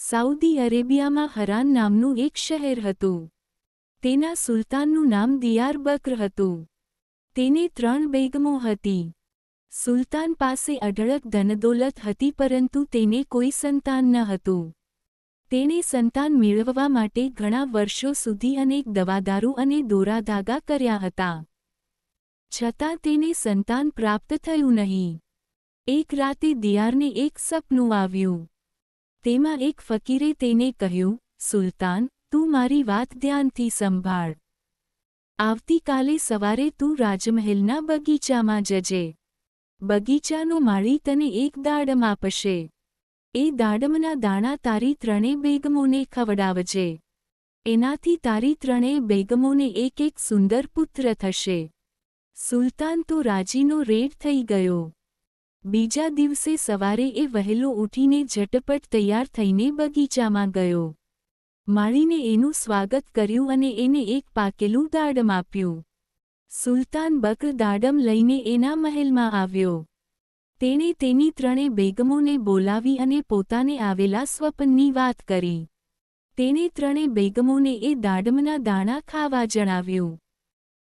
Saudi અરેબિયામાં હરાન નામનું એક શહેર હતું. તેના સુલતાનનું નામ દિયારબક્ર હતું. તેને 3 બેગમો હતી. સુલતાન પાસે અઢળક ધનદોલત હતી પરંતુ તેને કોઈ સંતાન ન હતું. તેણે સંતાન મેળવવા માટે ઘણા વર્ષો સુધી અનેક દવાદારૂ અને દોરાધાગા કર્યા હતા. છતાં તેને સંતાન પ્રાપ્ત થયું નહીં. એક રાતે દિયારને એક સપનું આવ્યું. તેમાં એક ફકીરે તેને કહ્યું, સુલતાન, તું મારી વાત ધ્યાનથી સંભાળ. આવતીકાલે સવારે તું રાજમહેલના બગીચામાં જજે. બગીચાનો માળી તને એક દાડમ આપશે. એ દાડમના દાણા તારી 3 બેગમોને ખવડાવજે. એનાથી તારી 3 બેગમોને એક એક સુંદર પુત્ર થશે. સુલતાન તો રાજીનો રેડ થઈ ગયો. બીજા દિવસે સવારે એ વહેલો ઉઠીને ઝટપટ તૈયાર થઈને બગીચામાં ગયો. માળીને એનું સ્વાગત કર્યું અને એને એક પાકેલું દાડમ આપ્યું. સુલતાન બક્ર દાડમ લઈને એના મહેલમાં આવ્યો. તેણે તેની 3 બેગમોને બોલાવી અને પોતાને આવેલા સ્વપ્નની વાત કરી. તેણે 3 બેગમોને એ દાડમના દાણા ખાવા જણાવ્યું.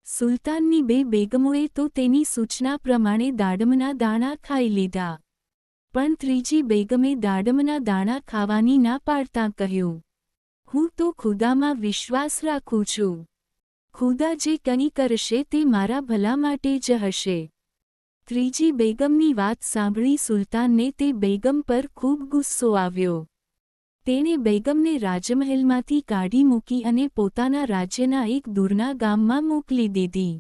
સુલતાનની 2 બેગમોએ તો તેની સૂચના પ્રમાણે દાડમના દાણા ખાઈ લીધા. પણ ત્રીજી બેગમે દાડમના દાણા ખાવાની ના પાડતાં કહ્યું, હું તો ખુદામાં વિશ્વાસ રાખું છું. ખુદા જે કંઈ કરશે તે મારા ભલા માટે જ હશે. ત્રીજી બેગમની વાત સાંભળી સુલતાનને તે બેગમ પર ખૂબ ગુસ્સો આવ્યો. તેણે બેગમને રાજમહેલમાંથી કાઢી મૂકી અને પોતાના રાજ્યના એક દૂરના ગામમાં મોકલી દીધી.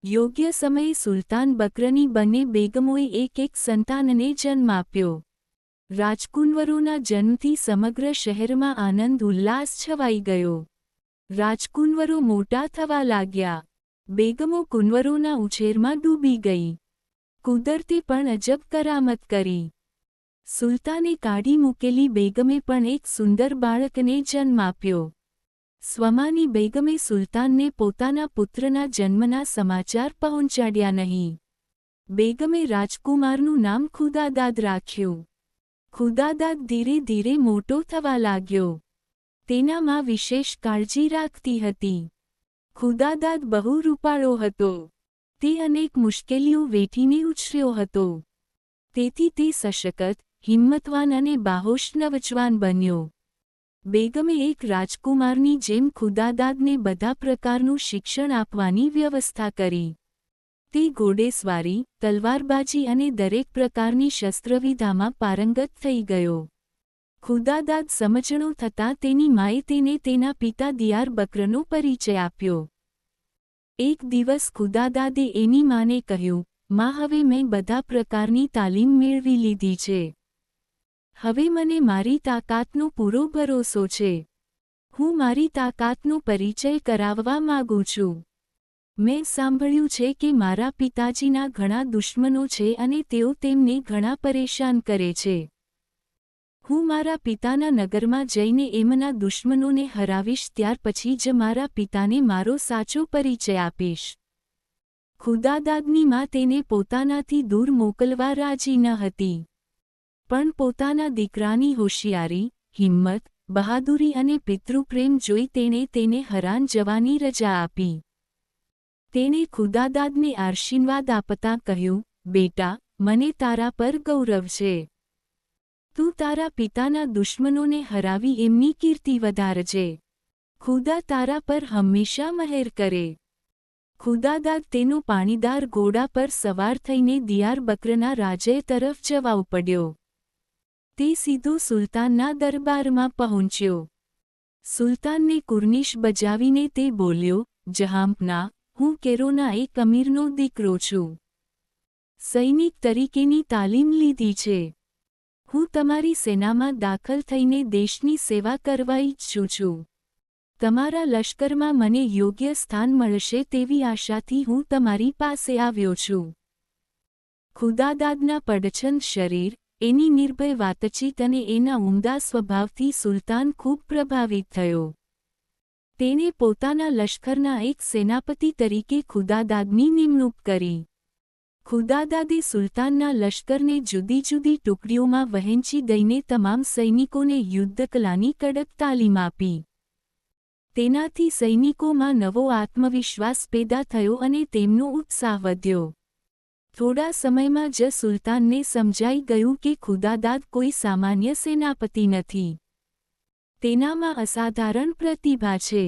યોગ્ય સમયે સુલતાન બક્રની બંને બેગમોએ એક સંતાનને જન્મ આપ્યો. રાજકુંવરોના જન્મથી સમગ્ર શહેરમાં આનંદ ઉલ્લાસ છવાઈ ગયો. રાજકુંવરો મોટા થવા લાગ્યા. બેગમો કુંવરોના ઉછેરમાં ડૂબી ગઈ. કુદરતે પણ અજબ કરામત કરી. સુલતાને કાઢી મૂકેલી બેગમે પણ એક સુંદર બાળકને જન્મ આપ્યો. સ્વમાની બેગમે સુલતાનને પોતાના પુત્રના જન્મના સમાચાર પહોંચાડ્યા નહીં. બેગમે રાજકુમારનું નામ ખુદાદાદ રાખ્યું. ખુદાદાદ ધીરે ધીરે મોટો થવા લાગ્યો. તેના માં વિશેષ કાળજી રાખતી હતી. ખુદાદાદ બહુ રૂપાળો હતો. તે અનેક મુશ્કેલીઓ વેઠીને ઉછર્યો હતો. તેથી તે સશક્ત, હિંમતવાન અને બાહોશ નવજવાન બન્યો. બેગમે એક રાજકુમારની જેમ ખુદાદાદને બધા પ્રકારનું શિક્ષણ આપવાની વ્યવસ્થા કરી. તે ઘોડેસવારી, તલવારબાજી અને દરેક પ્રકારની શસ્ત્રવિદ્યામાં પારંગત થઈ ગયો. ખુદાદાદ સમજણો થતાં તેની માએ તેને તેના પિતા દિયારબક્રનો પરિચય આપ્યો. એક દિવસ ખુદાદાદે એની માને કહ્યું, માં, હવે મેં બધા પ્રકારની તાલીમ મેળવી લીધી છે. હવે મને મારી તાકાતનો પૂરો ભરોસો છે. હું મારી તાકાતનો પરિચય કરાવવા માગું છું. મેં સાંભળ્યું છે કે મારા પિતાજીના ઘણા દુશ્મનો છે અને તેઓ તેમને ઘણા પરેશાન કરે છે. હું મારા પિતાના નગરમાં જઈને એમના દુશ્મનોને હરાવીશ, ત્યાર પછી જ મારા પિતાને મારો સાચો પરિચય આપીશ. ખુદાદાદની માં તેને પોતાનાથી દૂર મોકલવા રાજી ન હતી. પણ પોતાના દીકરાની હોશિયારી, હિંમત, બહાદુરી અને પિતૃપ્રેમ જોઈ તેણે તેને હરાન જવાની રજા આપી. તેણે ખુદાદાદને આશીર્વાદ આપતાં કહ્યું, બેટા, મને તારા પર ગૌરવ છે. તું તારા પિતાના દુશ્મનોને હરાવી એમની કીર્તિ વધારજે. ખુદા તારા પર હંમેશા મહેર કરે. ખુદાદાદ તેનો પાણીદાર ઘોડા પર સવાર થઈને દિયારબક્રના રાજ્ય તરફ જવા ઉપડ્યો. તે સીધો સુલતાનના દરબારમાં પહોંચ્યો. સુલતાનને કુર્નિશ બજાવીને તે બોલ્યો, જહાંપના, હું કેરોના એક અમીરનો દીકરો છું. સૈનિક તરીકેની તાલીમ લીધી છે. હું તમારી સેનામાં દાખલ થઈને દેશની સેવા કરવા ઈચ્છું છું. તમારા લશ્કરમાં મને યોગ્ય સ્થાન મળશે તેવી આશાથી હું તમારી પાસે આવ્યો છું. ખુદાદાદના પડછંદ શરીર, એની નિર્ભય વાતચીત અને એના ઉમદા સ્વભાવથી સુલતાન ખૂબ પ્રભાવિત થયો. તેણે પોતાના લશ્કરના એક સેનાપતિ તરીકે ખુદાદાદની નિમણૂક કરી. ખુદાદાદે સુલતાનના લશ્કરને જુદી જુદી ટુકડીઓમાં વહેંચી દઈને તમામ સૈનિકોને યુદ્ધકલાની કડક તાલીમ આપી. તેનાથી સૈનિકોમાં નવો આત્મવિશ્વાસ પેદા થયો અને તેમનો ઉત્સાહ વધ્યો. થોડા સમયમાં જ સુલતાનને સમજાઈ ગયું કે ખુદાદાદ કોઈ સામાન્ય સેનાપતિ નથી. તેનામાં અસાધારણ પ્રતિભા છે.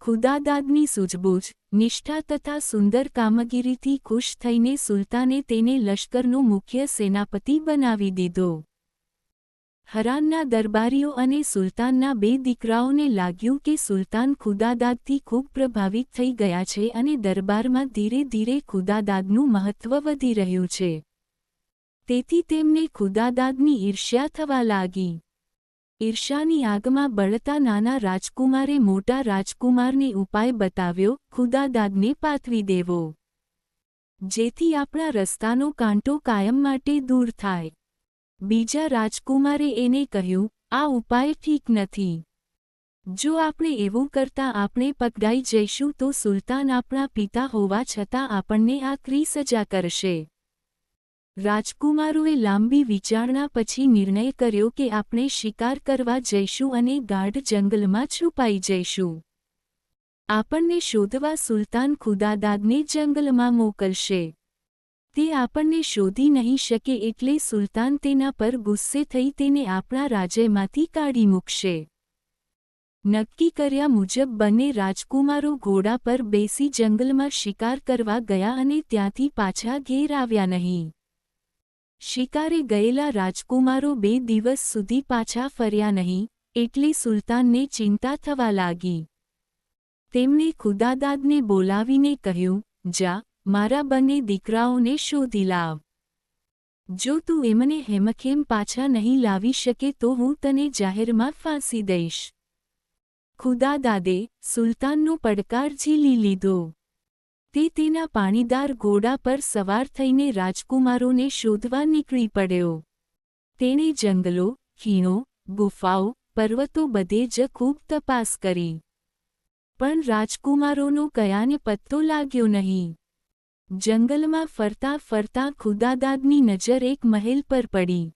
ખુદાદાદની સૂઝબૂઝ, નિષ્ઠા તથા સુંદર કામગીરીથી ખુશ થઈને સુલતાને તેને લશ્કરનો મુખ્ય સેનાપતિ બનાવી દીધો. હરાનના દરબારીઓ અને સુલતાનના બે દીકરાઓને લાગ્યું કે સુલતાન ખુદાદાદથી ખૂબ પ્રભાવિત થઈ ગયા છે અને દરબારમાં ધીરે ધીરે ખુદાદાદનું મહત્વ વધી રહ્યું છે. તેથી તેમને ખુદાદાદની ઈર્ષ્યા થવા લાગી. ઈર્ષ્યાની આગમાં બળતા નાના રાજકુમારે મોટા રાજકુમારને ઉપાય બતાવ્યો, ખુદાદાદને પાથવી દેવો, જેથી આપણા રસ્તાનો કાંટો કાયમ માટે દૂર થાય. બીજા રાજકુમારે એને કહ્યું, આ ઉપાય ઠીક નથી. જો આપણે એવું કરતા આપણે પકડાઈ જઈશું તો સુલતાન આપણા પિતા હોવા છતાં આપણને આકરી સજા કરશે. રાજકુમારોએ લાંબી વિચારણા પછી નિર્ણય કર્યો કે આપણે શિકાર કરવા જઈશું અને ગાઢ જંગલમાં છુપાઈ જઈશું. આપણને શોધવા સુલતાન ખુદાદાદને જંગલમાં મોકલશે. તે આપણને શોધી નહીં શકે એટલે સુલતાન તેના પર ગુસ્સે થઈ તેને આપણા રાજ્યમાંથી કાઢી મૂકશે. નક્કી કર્યા મુજબ બંને રાજકુમારો ઘોડા પર બેસી જંગલમાં શિકાર કરવા ગયા અને ત્યાંથી પાછા ઘેર આવ્યા નહીં. શિકારે ગયેલા રાજકુમારો 2 દિવસ સુધી પાછા ફર્યા નહીં, એટલે સુલતાનને ચિંતા થવા લાગી. તેમણે ખુદાદાદને બોલાવીને કહ્યું, જા, મારા બંને દીકરાઓને શોધી લાવ. જો તું એમને હેમખેમ પાછા નહીં લાવી શકે તો હું તને જાહેરમાં ફાંસી દઈશ. ખુદાદાદે સુલતાનનો પડકાર ઝીલી લીધો. તે તેના પાણીદાર ઘોડા પર સવાર થઈને રાજકુમારોને શોધવા નીકળી પડ્યો. તેણે જંગલો, ખીણો, ગુફાઓ, પર્વતો બધે જ ખૂબ તપાસ કરી. પણ રાજકુમારોનો કયાને પત્તો લાગ્યો નહીં. જંગલમાં ફરતા ફરતા ખુદાદાદની નજર એક મહેલ પર પડી.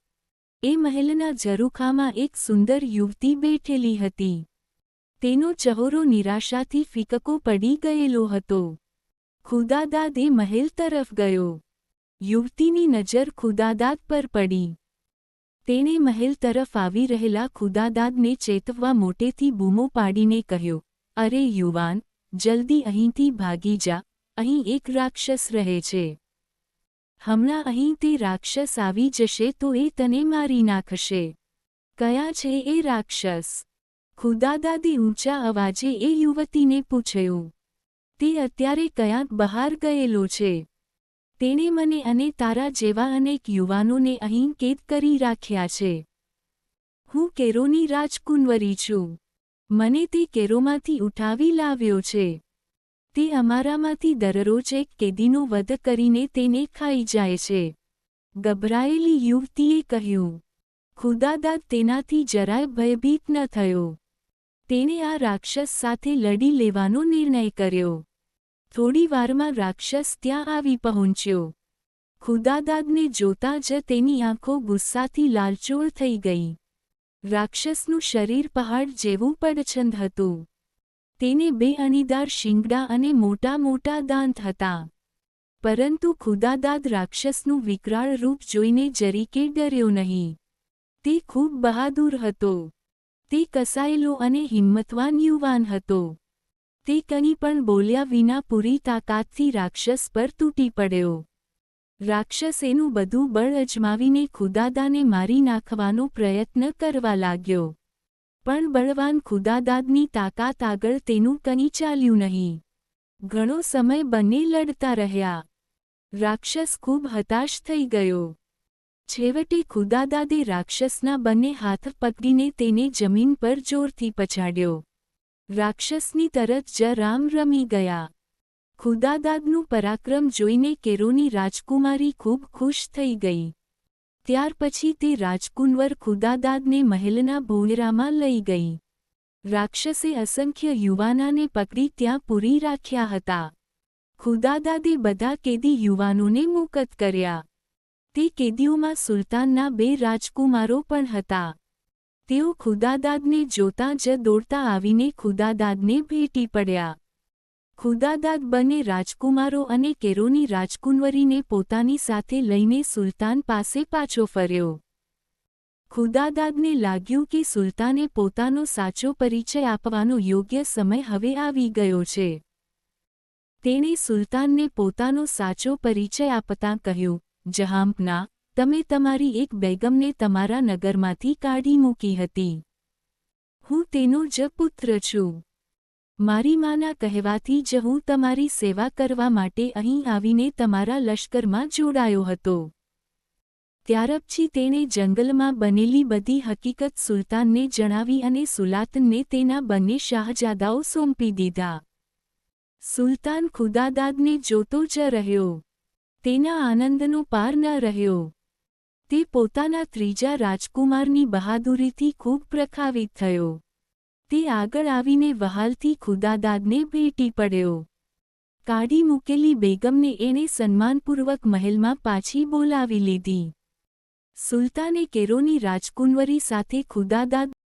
એ મહેલના ઝરૂખામાં એક સુંદર યુવતી બેઠેલી હતી. તેનો ચહેરો નિરાશાથી ફીકકો પડી ગયેલો હતો. ખુદાદાદ એ મહેલ તરફ ગયો. યુવતીની નજર ખુદાદાદ પર પડી. તેણે મહેલ તરફ આવી રહેલા ખુદાદાદને ચેતવવા મોટેથી બૂમો પાડીને કહ્યું, અરે યુવાન, જલ્દી અહીંથી ભાગી જા, અહીં એક રાક્ષસ રહે છે. હમણાં અહીં તે રાક્ષસ આવી જશે તો એ તને મારી નાખશે. કયા છે એ રાક્ષસ? ખુદાદાદે ઊંચા અવાજે એ યુવતીને પૂછ્યું. તે અત્યારે ક્યાંક બહાર ગયેલો છે. તેણે મને અને તારા જેવા અનેક યુવાનોને અહીં કેદ કરી રાખ્યા છે. હું કેરોની રાજકુંવરી છું. મને તે કેરોમાંથી ઉઠાવી લાવ્યો છે. તે અમારામાંથી દરરોજ એક કેદીનો વધ કરીને તેને ખાઈ જાય છે. ગભરાયેલી યુવતીએ કહ્યું. ખુદાદાદ તેનાથી જરાય ભયભીત ન થયો. તેણે આ રાક્ષસ સાથે લડી લેવાનો નિર્ણય કર્યો. થોડી વારમાં રાક્ષસ ત્યાં આવી પહોંચ્યો. ખુદાદાદને જોતાં જ તેની આંખો ગુસ્સાથી લાલચોળ થઈ ગઈ. રાક્ષસનું શરીર પહાડ જેવું પડછંદ હતું. તેને 2 અણીદાર શીંગડા અને મોટા મોટા દાંત હતા. પરંતુ ખુદાદાદ રાક્ષસનું વિકરાળ રૂપ જોઈને જરીકે ડર્યો નહીં. તે ખૂબ બહાદુર હતો. તે કસાયેલો અને હિંમતવાન યુવાન હતો. તે કંઈ પણ બોલ્યા વિના પૂરી તાકાતથી રાક્ષસ પર તૂટી પડ્યો. રાક્ષસ એનું બધું બળ અજમાવીને ખુદાદાદને મારી નાખવાનો પ્રયત્ન કરવા લાગ્યો. પણ બળવાન ખુદાદાદની તાકાત આગળ તેનું કંઈ ચાલ્યું નહીં. ઘણો સમય બંને લડતા રહ્યા. રાક્ષસ ખૂબ હતાશ થઈ ગયો. છેવટે ખુદાદાદે રાક્ષસના બંને હાથ પકડીને તેને જમીન પર જોરથી પછાડ્યો. રાક્ષસની તરત જ રામ રમી ગયા. ખુદાદાદનું પરાક્રમ જોઈને કેરોની રાજકુમારી ખૂબ ખુશ થઈ ગઈ. ત્યાર પછી તે રાજકુંવર ખુદાદાદને મહેલના ભોંયરામાં લઈ ગઈ. રાક્ષસે અસંખ્ય યુવાનાને પકડી ત્યાં પૂરી રાખ્યા હતા. ખુદાદાદે બધા કેદી યુવાનોને મુક્ત કર્યા. તે કેદીઓમાં સુલતાનના 2 રાજકુમારો પણ હતા. તેઓ ખુદાદાદને જોતાં જ દોડતા આવીને ખુદાદાદને ભેટી પડ્યા. ખુદાદાદ બંને રાજકુમારો અને કેરોની રાજકુંવરીને પોતાની સાથે લઈને સુલતાન પાસે પાછો ફર્યો. ખુદાદાદને લાગ્યું કે સુલતાને પોતાનો સાચો પરિચય આપવાનો યોગ્ય સમય હવે આવી ગયો છે. તેણે સુલતાનને પોતાનો સાચો પરિચય આપતાં કહ્યું, જહાંપનાહ, તમે તમારી એક બેગમને તમારા નગરમાંથી કાઢી મૂકી હતી. હું તેનો જ પુત્ર છું. મારી માના કહેવાથી જ હું તમારી સેવા કરવા માટે અહીં આવીને તમારા લશ્કરમાં જોડાયો હતો. ત્યારપછી તેણે જંગલમાં બનેલી બધી હકીકત સુલતાનને જણાવી અને સુલાતનને તેના બંને શાહજાદાઓ સોંપી દીધા. સુલતાન ખુદાદાદને જોતો જ રહ્યો. તેના આનંદનો પાર ન રહ્યો. તે પોતાના 3જા રાજકુમારની બહાદુરીથી ખૂબ પ્રભાવિત થયો. તે આગળ આવીને વહાલથી ખુદાદાદને ભેટી પડ્યો. કાઢી મૂકેલી બેગમને એણે સન્માનપૂર્વક મહેલમાં પાછી બોલાવી લીધી. સુલતાને કેરોની રાજકુંવરી સાથે ખુદાદાદ